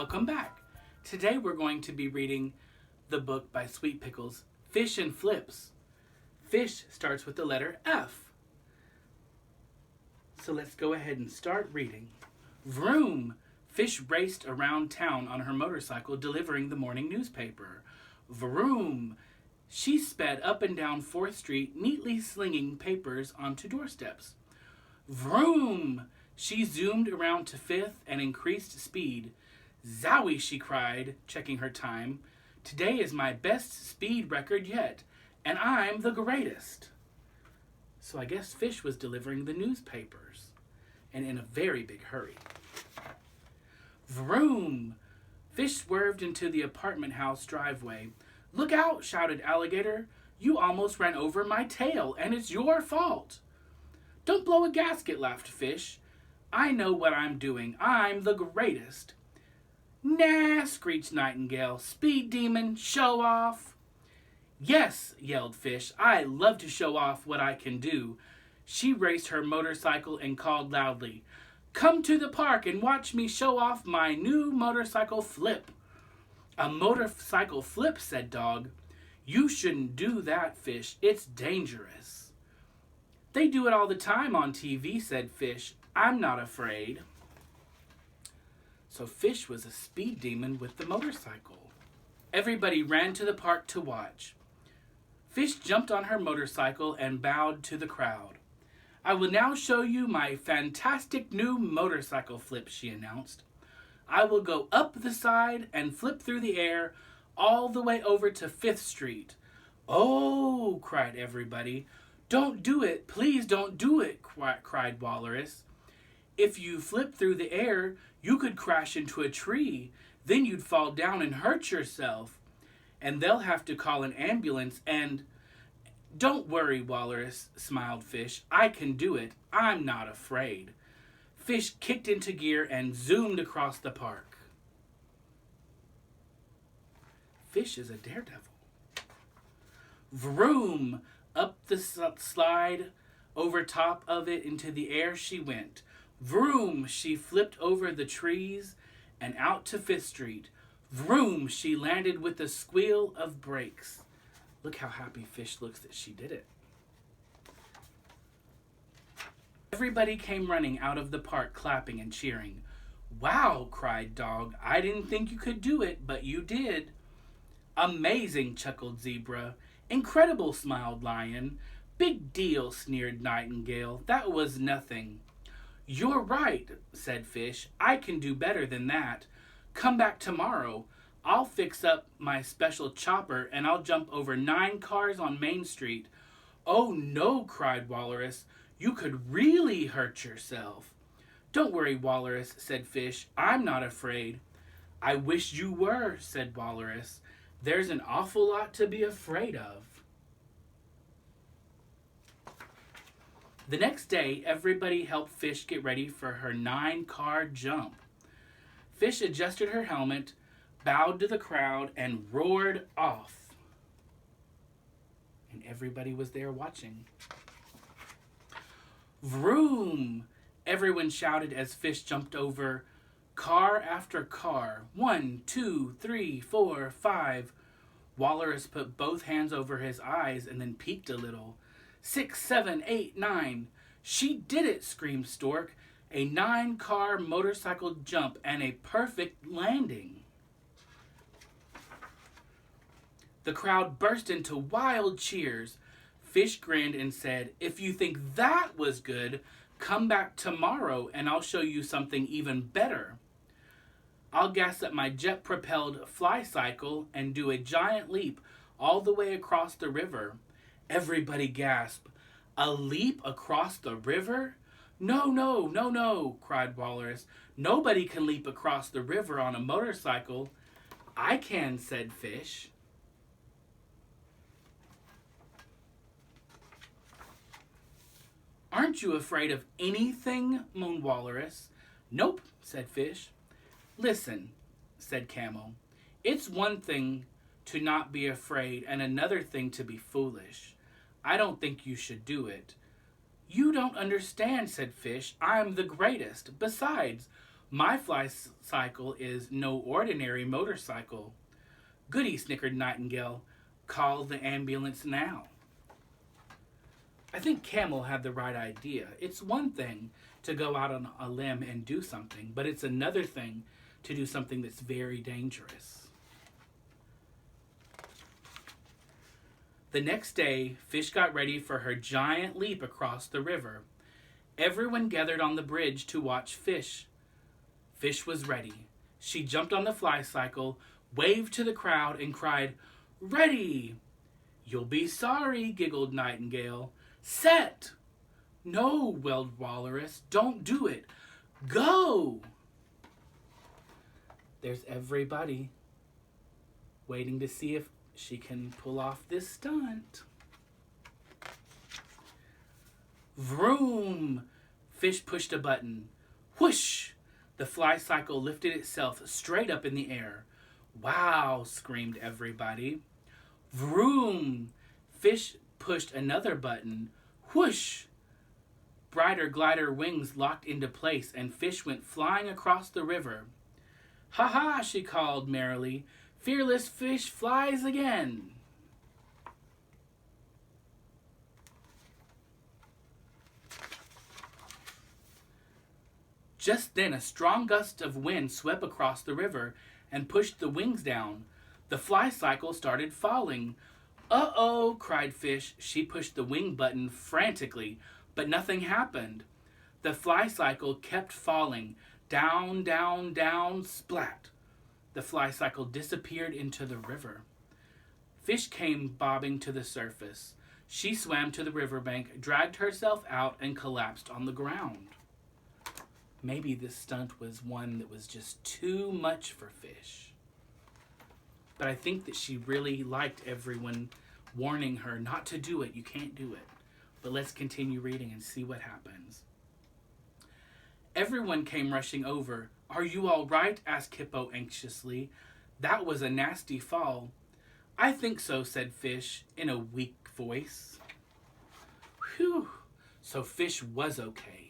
Welcome back. Today we're going to be reading the book by Sweet Pickles, Fish and Flips. Fish starts with the letter F. So let's go ahead and start reading. Vroom! Fish raced around town on her motorcycle delivering the morning newspaper. Vroom! She sped up and down 4th Street, neatly slinging papers onto doorsteps. Vroom! She zoomed around to 5th and increased speed. Zowie, she cried, checking her time. Today is my best speed record yet, and I'm the greatest. So I guess Fish was delivering the newspapers, and in a very big hurry. Vroom! Fish swerved into the apartment house driveway. Look out, shouted Alligator. You almost ran over my tail, and it's your fault. Don't blow a gasket, laughed Fish. I know what I'm doing. I'm the greatest. Nah, screeched Nightingale. Speed demon, show off. Yes, yelled Fish. I love to show off what I can do. She raced her motorcycle and called loudly, Come to the park and watch me show off my new motorcycle flip. A motorcycle flip, said Dog. You shouldn't do that, Fish. It's dangerous. They do it all the time on TV, said Fish. I'm not afraid. So Fish was a speed demon with the motorcycle. Everybody ran to the park to watch. Fish jumped on her motorcycle and bowed to the crowd. I will now show you my fantastic new motorcycle flip, she announced. I will go up the side and flip through the air all the way over to 5th Street. Oh, cried everybody. Don't do it. Please don't do it, cried Walrus. If you flip through the air, you could crash into a tree. Then you'd fall down and hurt yourself. And they'll have to call an ambulance and... Don't worry, Walrus, smiled Fish. I can do it. I'm not afraid. Fish kicked into gear and zoomed across the park. Fish is a daredevil. Vroom! Up the slide, over top of it, into the air she went. Vroom! She flipped over the trees and out to 5th Street. Vroom! She landed with a squeal of brakes. Look how happy Fish looks that she did it. Everybody came running out of the park, clapping and cheering. Wow, cried Dog. I didn't think you could do it, but you did. Amazing, chuckled Zebra. Incredible, smiled Lion. Big deal, sneered Nightingale. That was nothing. You're right, said Fish. I can do better than that. Come back tomorrow. I'll fix up my special chopper and I'll jump over 9 cars on Main Street. Oh no, cried Walrus. You could really hurt yourself. Don't worry, Walrus, said Fish. I'm not afraid. I wish you were, said Walrus. There's an awful lot to be afraid of. The next day, everybody helped Fish get ready for her 9-car jump. Fish adjusted her helmet, bowed to the crowd, and roared off. And everybody was there watching. Vroom! Everyone shouted as Fish jumped over car after car. 1, 2, 3, 4, 5. Walrus put both hands over his eyes and then peeked a little. 6, 7, 8, 9. She did it, screamed Stork. A 9-car motorcycle jump and a perfect landing. The crowd burst into wild cheers. Fish grinned and said, If you think that was good, come back tomorrow and I'll show you something even better. I'll gas up my jet-propelled fly cycle and do a giant leap all the way across the river. Everybody gasped. A leap across the river? No, no, no, no, cried Walrus. Nobody can leap across the river on a motorcycle. I can, said Fish. Aren't you afraid of anything, moaned Walrus. Nope, said Fish. Listen, said Camel. It's one thing to not be afraid and another thing to be foolish. I don't think you should do it. You don't understand, said Fish. I'm the greatest. Besides, My cycle is no ordinary motorcycle. Goody, snickered Nightingale. Call the ambulance now. I think Camel had the right idea. It's one thing to go out on a limb and do something, but it's another thing to do something that's very dangerous. The next day, Fish got ready for her giant leap across the river. Everyone gathered on the bridge to watch Fish. Fish was ready. She jumped on the fly cycle, waved to the crowd, and cried, "Ready!" "You'll be sorry," giggled Nightingale. "Set!" "No," wailed Walrus. "Don't do it. Go!" There's everybody waiting to see if she can pull off this stunt. Vroom! Fish pushed a button. Whoosh! The fly cycle lifted itself straight up in the air. "Wow!" screamed everybody. Vroom! Fish pushed another button. Whoosh! Brighter glider wings locked into place and Fish went flying across the river. "Ha ha!" she called merrily. "Fearless Fish flies again!" Just then a strong gust of wind swept across the river and pushed the wings down. The fly cycle started falling. "Uh-oh!" cried Fish. She pushed the wing button frantically, but nothing happened. The fly cycle kept falling. Down, down, down, splat. The fly cycle disappeared into the river. Fish came bobbing to the surface. She swam to the riverbank, dragged herself out, and collapsed on the ground. Maybe this stunt was one that was just too much for Fish. But I think that she really liked everyone warning her not to do it. You can't do it. But let's continue reading and see what happens. Everyone came rushing over. "Are you all right?" asked Hippo anxiously. "That was a nasty fall." "I think so," said Fish in a weak voice. Whew. So Fish was okay.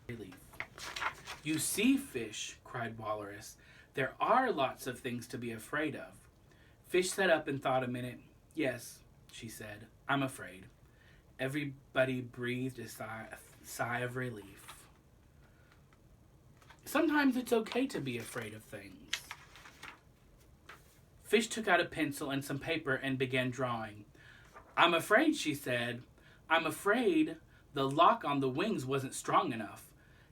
Relief. "You see, Fish," cried Walrus, "there are lots of things to be afraid of." Fish sat up and thought a minute. "Yes," she said, "I'm afraid." Everybody breathed a sigh of relief. Sometimes it's okay to be afraid of things. Fish took out a pencil and some paper and began drawing. "I'm afraid," she said. "I'm afraid the lock on the wings wasn't strong enough.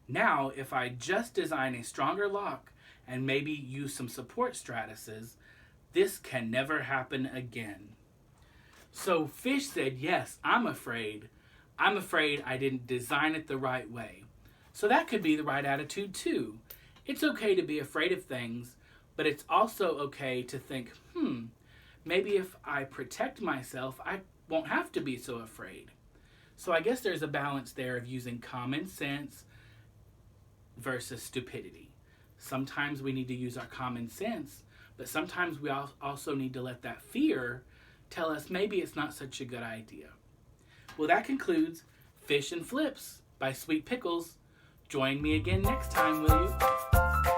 Now, if I just design a stronger lock and maybe use some support stratuses, this can never happen again." So Fish said, "Yes, I'm afraid. I'm afraid I didn't design it the right way." So that could be the right attitude too. It's okay to be afraid of things, but it's also okay to think, maybe if I protect myself, I won't have to be so afraid. So I guess there's a balance there of using common sense versus stupidity. Sometimes we need to use our common sense, but sometimes we also need to let that fear tell us maybe it's not such a good idea. Well, that concludes Fish and Flips by Sweet Pickles. Join me again next time, will you?